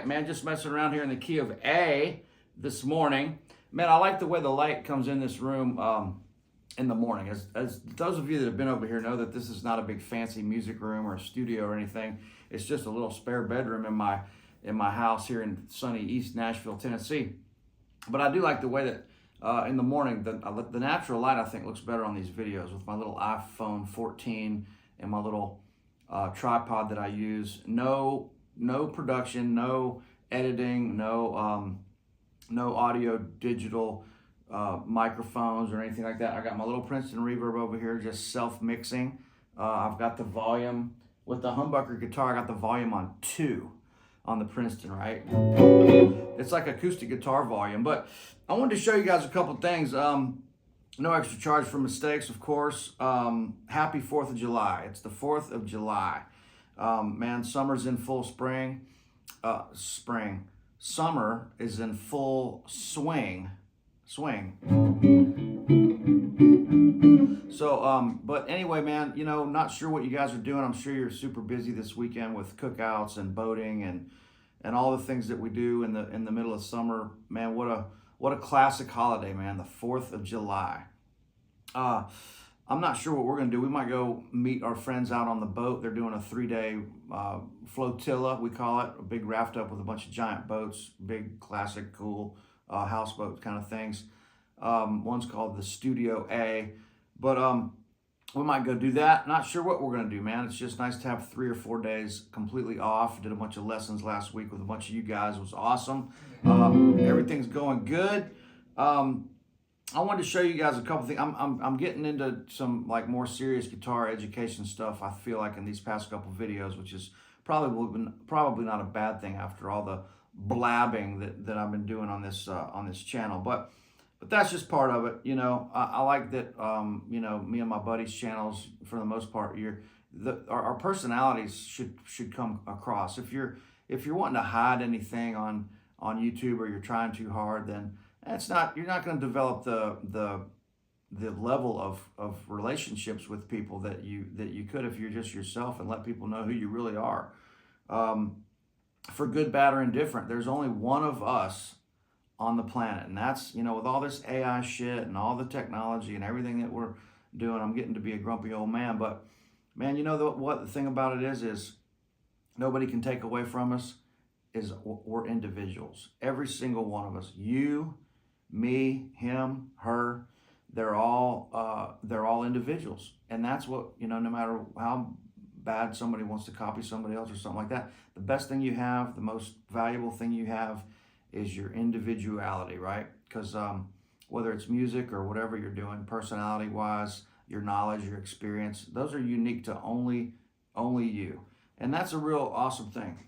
Man, just messing around here in the key of A this morning. Man, I like the way the light comes in this room in the morning. As those of you that have been over here know that this is not a big fancy music room or a studio or anything. It's just a little spare bedroom in my house here in sunny East Nashville, Tennessee. But I do like the way that in the morning, the natural light I think looks better on these videos with my little iPhone 14 and my little tripod that I use. No production, no editing, no audio digital microphones or anything like that. I got my little Princeton reverb over here, just self-mixing. I've got the volume, with the humbucker guitar, I got the volume on 2 on the Princeton, right? It's like acoustic guitar volume. But I wanted to show you guys a couple things. No extra charge for mistakes, of course. Happy 4th of July. It's the 4th of July. Man, summer's in full spring. Summer is in full swing. So, but anyway, man, you know, not sure what you guys are doing. I'm sure you're super busy this weekend with cookouts and boating and all the things that we do in the middle of summer. Man, what a classic holiday, man, the 4th of July. I'm not sure what we're gonna do. We might go meet our friends out on the boat. They're doing a 3-day flotilla, we call it, a big raft up with a bunch of giant boats, big classic cool houseboat kind of things. One's called the Studio A, but we might go do that. Not sure what we're gonna do, man. It's just nice to have 3 or 4 days completely off. Did a bunch of lessons last week with a bunch of you guys. It was awesome. Everything's going good. I wanted to show you guys a couple things. I'm getting into some like more serious guitar education stuff, I feel like, in these past couple videos, which is probably not a bad thing after all the blabbing that I've been doing on this channel. But that's just part of it. You know, I like that. You know, me and my buddies' channels, for the most part, our personalities should come across. If you're wanting to hide anything on YouTube, or you're trying too hard, then you're not going to develop the level of relationships with people that you could if you're just yourself and let people know who you really are. For good, bad, or indifferent, there's only one of us on the planet, and that's, you know, with all this AI shit and all the technology and everything that we're doing, I'm getting to be a grumpy old man. But man, you know what the thing about it is nobody can take away from us is we're individuals. Every single one of us, you, me, him, her, they're all individuals. And that's what, you know, no matter how bad somebody wants to copy somebody else or something like that, the best thing you have, the most valuable thing you have, is your individuality, right? Because whether it's music or whatever you're doing, personality wise, your knowledge, your experience, those are unique to only you. And that's a real awesome thing.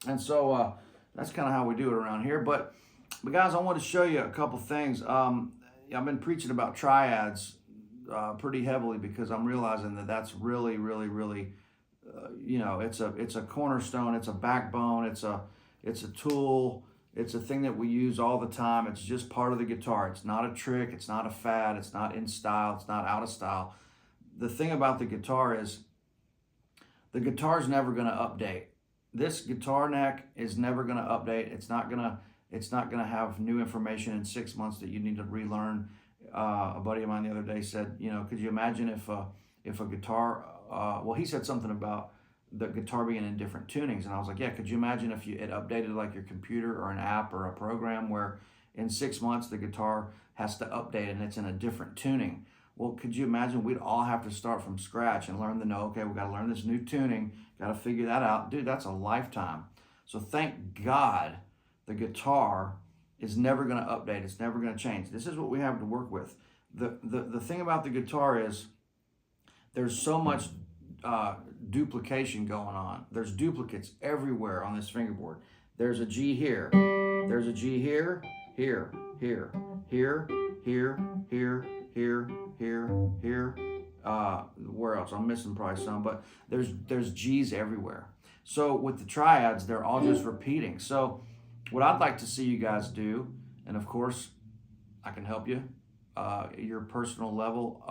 And so that's kind of how we do it around here. But guys, I want to show you a couple things. I've been preaching about triads pretty heavily, because I'm realizing that that's really, you know, it's a cornerstone, it's a backbone, it's a tool, it's a thing that we use all the time. It's just part of the guitar. It's not a trick, it's not a fad, it's not in style, it's not out of style. The thing about the guitar is the guitar's never going to update. This guitar neck is never going to update. It's not going to have new information in 6 months that you need to relearn. A buddy of mine the other day said, you know, could you imagine if a guitar, well, he said something about the guitar being in different tunings, and I was like, yeah, could you imagine if it updated like your computer or an app or a program where in 6 months the guitar has to update and it's in a different tuning? Well, could you imagine we'd all have to start from scratch and learn to know, okay, we got to learn this new tuning, got to figure that out. Dude, that's a lifetime. So thank God the guitar is never going to update. It's never going to change. This is what we have to work with. The thing about the guitar is there's so much duplication going on. There's duplicates everywhere on this fingerboard. There's a G here. There's a G here, here, here, here, here, here, here, here. Where else? I'm missing probably some, but there's G's everywhere. So with the triads, they're all just repeating. So what I'd like to see you guys do, and of course, I can help you at your personal level,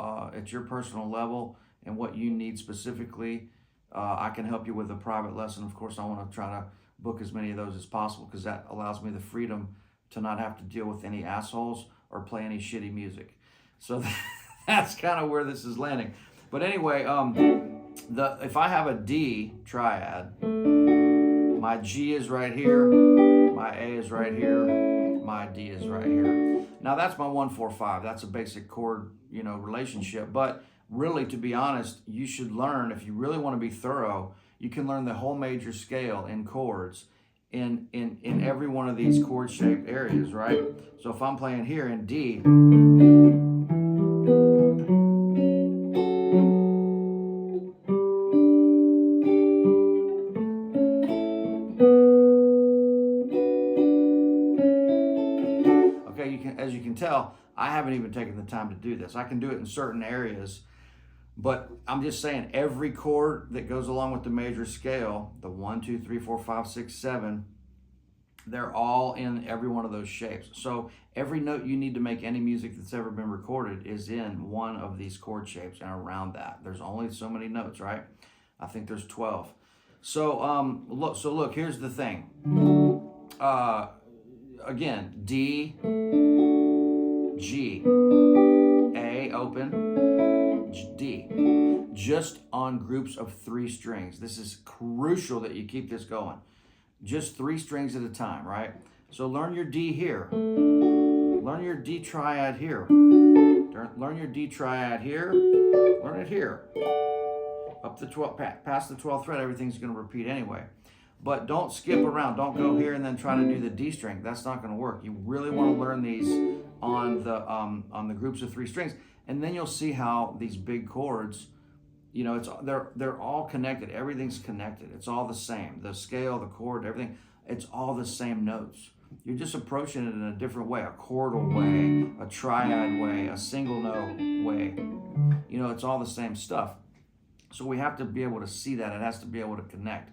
and what you need specifically. I can help you with a private lesson. Of course, I want to try to book as many of those as possible, because that allows me the freedom to not have to deal with any assholes or play any shitty music. So that's kind of where this is landing. But anyway, if I have a D triad, my G is right here, my A is right here, my D is right here. Now that's my 1-4-5. That's a basic chord, you know, relationship. But really, to be honest, you should learn, if you really want to be thorough, you can learn the whole major scale in chords in every one of these chord shaped areas, right? So if I'm playing here in D, okay, as you can tell, I haven't even taken the time to do this. I can do it in certain areas, but I'm just saying every chord that goes along with the major scale, the 1, 2, 3, 4, 5, 6, 7, they're all in every one of those shapes. So every note you need to make any music that's ever been recorded is in one of these chord shapes and around that. There's only so many notes, right? I think there's 12. So look, here's the thing. Again, D, G, A, open, D. Just on groups of 3 strings. This is crucial that you keep this going. Just 3 strings at a time, right? So learn your D here. Learn your D triad here. Learn your D triad here. Learn it here. Up the 12, past the 12th fret, everything's going to repeat anyway. But don't skip around. Don't go here and then try to do the D string. That's not going to work. You really want to learn these on the groups of 3 strings, and then you'll see how these big chords, you know, they're all connected. Everything's connected. It's all the same. The scale, the chord, everything. It's all the same notes. You're just approaching it in a different way, a chordal way, a triad way, a single note way. You know, it's all the same stuff. So we have to be able to see that. It has to be able to connect.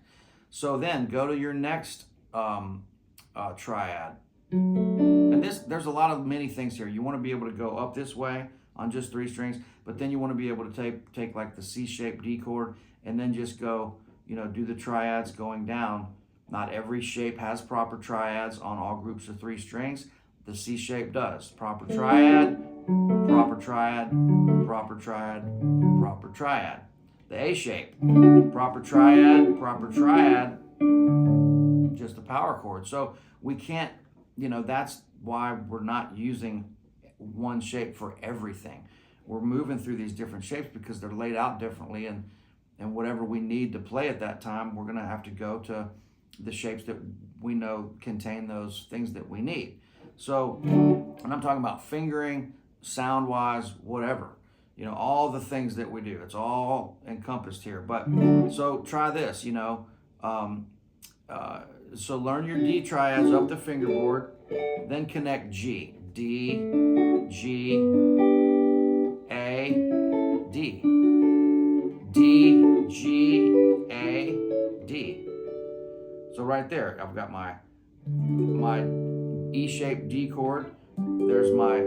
So then go to your next triad. And there's a lot of many things here. You want to be able to go up this way on just 3 strings, but then you want to be able to take like the C-shaped D chord and then just go, you know, do the triads going down. Not every shape has proper triads on all groups of 3 strings. The C shape does. Proper triad, proper triad, proper triad, proper triad. The A shape, proper triad, just a power chord. So we can't, you know, that's why we're not using one shape for everything. We're moving through these different shapes because they're laid out differently, and whatever we need to play at that time, we're going to have to go to the shapes that we know contain those things that we need. So when I'm talking about fingering, sound-wise, whatever, you know, all the things that we do, it's all encompassed here. But so try this, you know. So learn your D triads up the fingerboard, then connect G. D, G, A, D. D, G, A, D. So right there, I've got my E-shaped D chord. There's my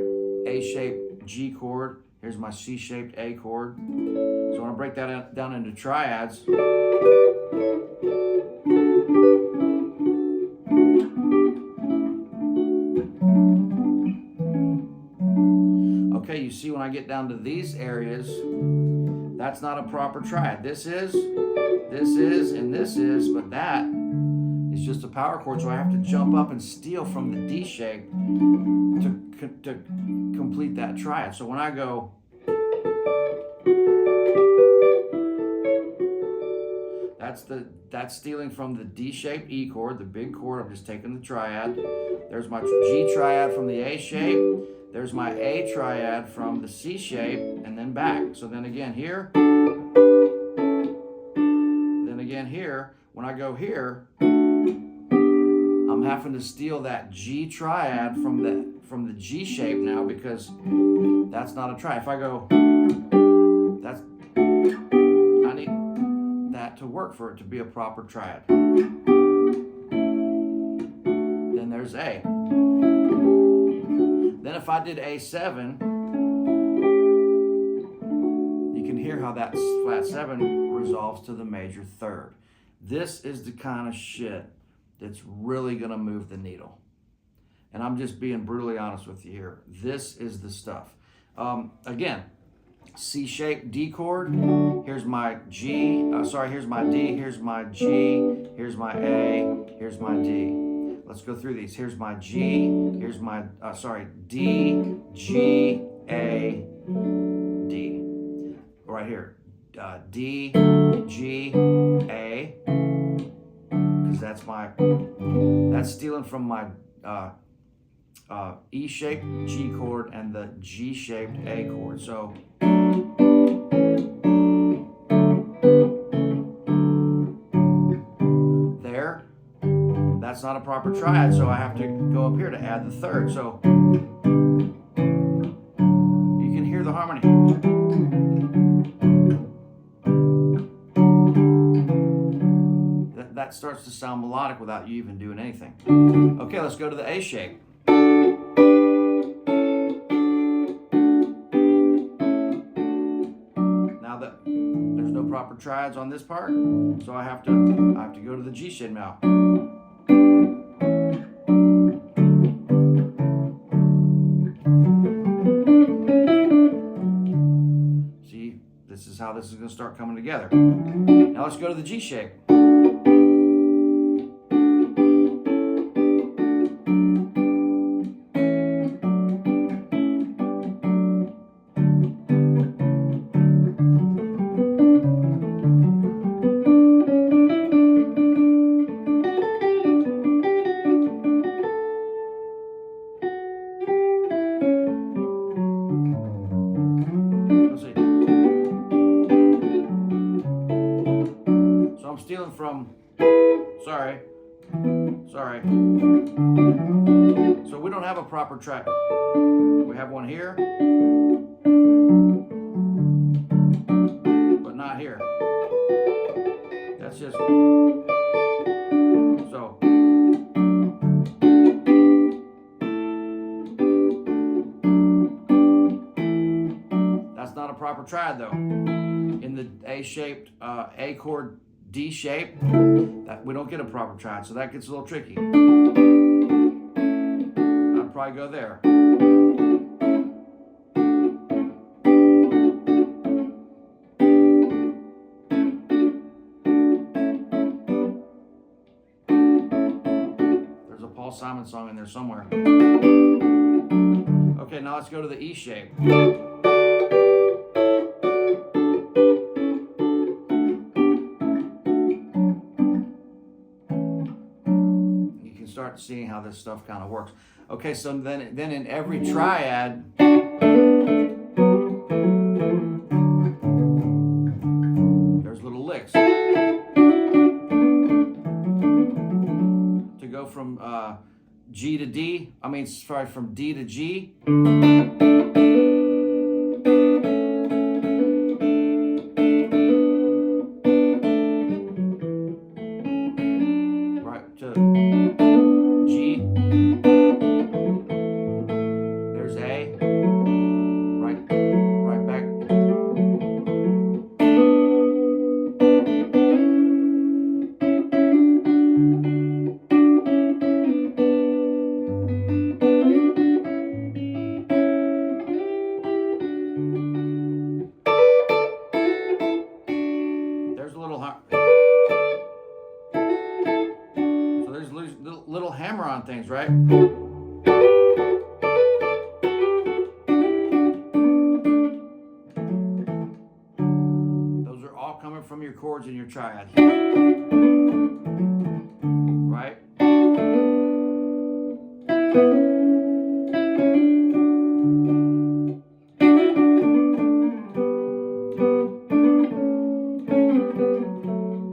A-shaped G chord. Here's my C-shaped A chord. So I want to break that down into triads. Okay, you see when I get down to these areas, that's not a proper triad. This is, and this is, but that is just a power chord, so I have to jump up and steal from the D shape to complete that triad. So when I go, that's stealing from the D-shaped E chord, the big chord. I'm just taking the triad. There's my G triad from the A shape. There's my A triad from the C shape, and then back. So then again here, then again here. When I go here, I'm having to steal that G triad from the G shape now, because that's not a triad. If I go, I need that to work for it to be a proper triad. Then there's A. Then if I did A7, you can hear how that flat 7 resolves to the major third. This is the kind of shit that's really going to move the needle. And I'm just being brutally honest with you here. This is the stuff. Again, C-shaped D chord. Here's my G. Here's my D. Here's my G. Here's my A. Here's my D. Let's go through these. Here's my G. Here's my, D, G, A, D. Right here. D, G, A. Because G's. That's stealing from my E-shaped G chord and the G-shaped A chord. So there, that's not a proper triad, so I have to go up here to add the third. So you can hear the harmony. That starts to sound melodic without you even doing anything. Okay, let's go to the A shape. Now that there's no proper triads on this part, so I have to go to the G shape now. See, this is how this is going to start coming together. Now let's go to the G shape. Stealing from, sorry. So we don't have a proper track. We have one here, but not here. That's just, so. That's not a proper triad though. In the A-shaped A chord D shape, that we don't get a proper triad, so that gets a little tricky. I'd probably go there. There's a Paul Simon song in there somewhere. Okay, now let's go to the E shape. Start seeing how this stuff kind of works. Okay, so then in every triad, there's little licks to go from G to D. I mean, sorry, from D to G. Right to G, there's A, right back. There's a little so there's little hammer-on things, right? Those are all coming from your chords in your triad, right?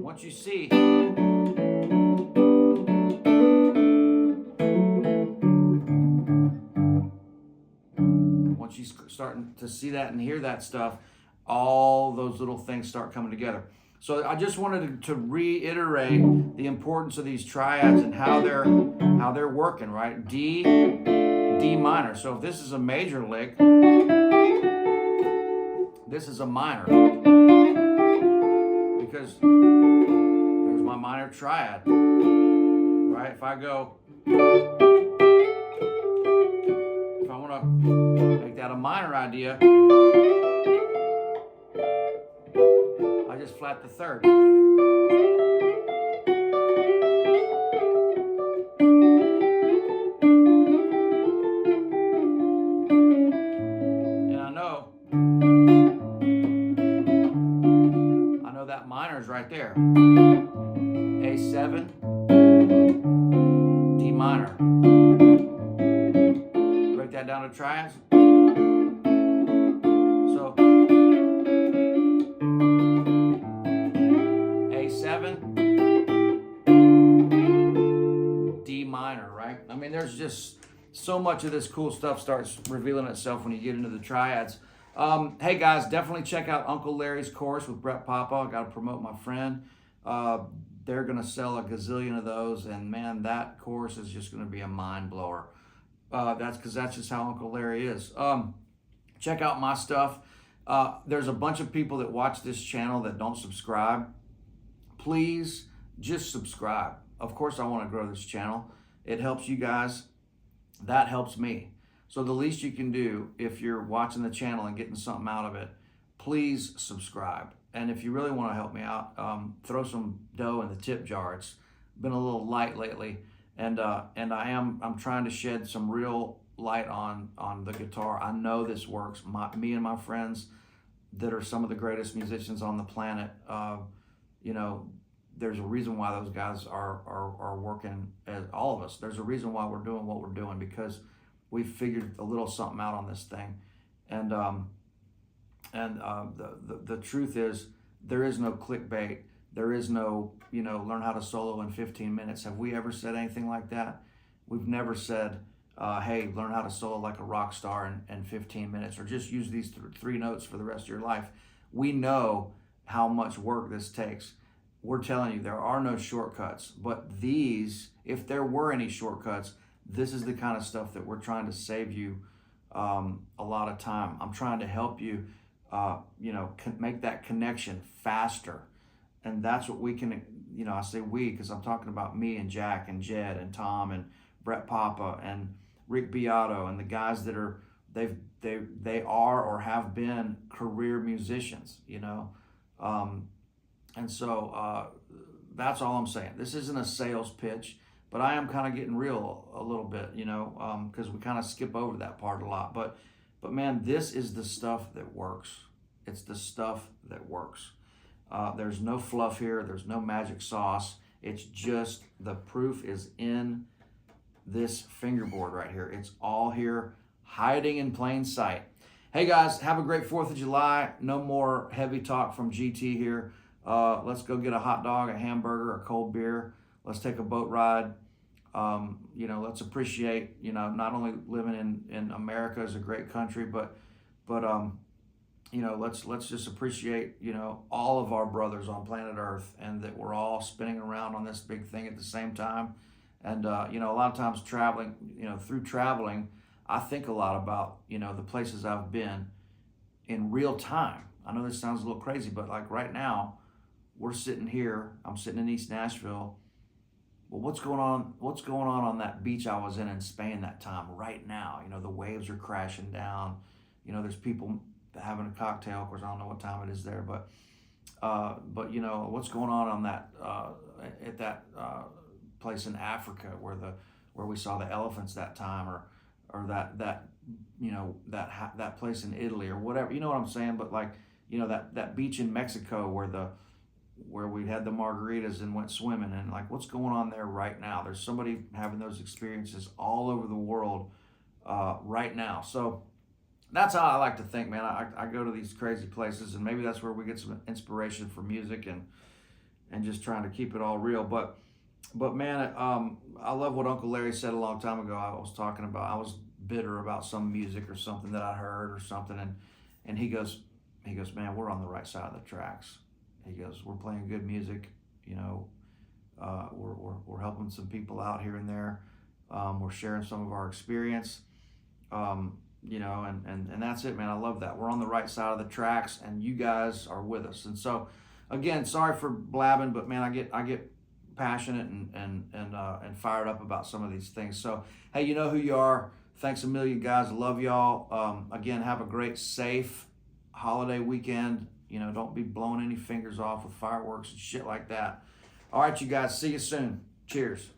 Once you see once you starting to see that and hear that stuff, all those little things start coming together. So I just wanted to reiterate the importance of these triads and how they're working, right? D minor. So if this is a major lick, this is a minor, because there's my minor triad, right? If I want to make that a minor idea, I just flat the third. And I know that minor is right there. A7, triads? So A7, D minor, right? I mean, there's just so much of this cool stuff starts revealing itself when you get into the triads. Hey guys, definitely check out Uncle Larry's course with Brett Papa. I got to promote my friend. They're going to sell a gazillion of those, and man, that course is just going to be a mind blower. That's because that's just how Uncle Larry is. Check out my stuff. There's a bunch of people that watch this channel that don't subscribe. Please just subscribe. Of course, I want to grow this channel. It helps you guys. That helps me. So the least you can do if you're watching the channel and getting something out of it, please subscribe. And if you really want to help me out, throw some dough in the tip jar. It's been a little light lately, and I'm trying to shed some real light on the guitar. I know this works. Me and my friends that are some of the greatest musicians on the planet, you know, there's a reason why those guys are working, as all of us. There's a reason why we're doing what we're doing, because we figured a little something out on this thing. And the truth is, there is no clickbait. There is no, you know, learn how to solo in 15 minutes. Have we ever said anything like that? We've never said, hey, learn how to solo like a rock star in 15 minutes, or just use these three notes for the rest of your life. We know how much work this takes. We're telling you, there are no shortcuts, but these, if there were any shortcuts, this is the kind of stuff that we're trying to save you a lot of time. I'm trying to help you, you know, make that connection faster. And that's what we can, you know, I say we, because I'm talking about me and Jack and Jed and Tom and Brett Papa and Rick Beato and the guys that are, they are or have been career musicians, you know. And so that's all I'm saying. This isn't a sales pitch, but I am kind of getting real a little bit, you know, because we kind of skip over that part a lot. But man, this is the stuff that works. It's the stuff that works. There's no fluff here. There's no magic sauce. It's just the proof is in this fingerboard right here. It's all here, hiding in plain sight. Hey guys, have a great 4th of July. No more heavy talk from GT here. Let's go get a hot dog, a hamburger, a cold beer. Let's take a boat ride. You know, let's appreciate, you know, not only living in America is a great country, but you know, let's just appreciate, you know, all of our brothers on planet Earth, and that we're all spinning around on this big thing at the same time. And you know, a lot of times traveling, you know, through traveling, I think a lot about, you know, the places I've been in real time. I know this sounds a little crazy, but like right now, we're sitting here. I'm sitting in East Nashville. Well, what's going on that beach I was in Spain that time right now? You know, the waves are crashing down. You know, there's people having a cocktail. Of course, I don't know what time it is there, but you know, what's going on that at that place in Africa where we saw the elephants that time, or that you know, that place in Italy or whatever. You know what I'm saying? But like, you know, that beach in Mexico where we had the margaritas and went swimming, and like, what's going on there right now? There's somebody having those experiences all over the world right now. So that's how I like to think, man. I go to these crazy places, and maybe that's where we get some inspiration for music and just trying to keep it all real. But man, I love what Uncle Larry said a long time ago. I was bitter about some music or something that I heard or something, and he goes, man, we're on the right side of the tracks. He goes, we're playing good music, you know, we're helping some people out here and there. We're sharing some of our experience, you know, and that's it, man. I love that. We're on the right side of the tracks, and you guys are with us. And so, again, sorry for blabbing, but man, I get passionate and fired up about some of these things. So, hey, you know who you are. Thanks a million, guys. Love y'all. Again, have a great, safe holiday weekend. You know, don't be blowing any fingers off with fireworks and shit like that. All right, you guys, see you soon. Cheers.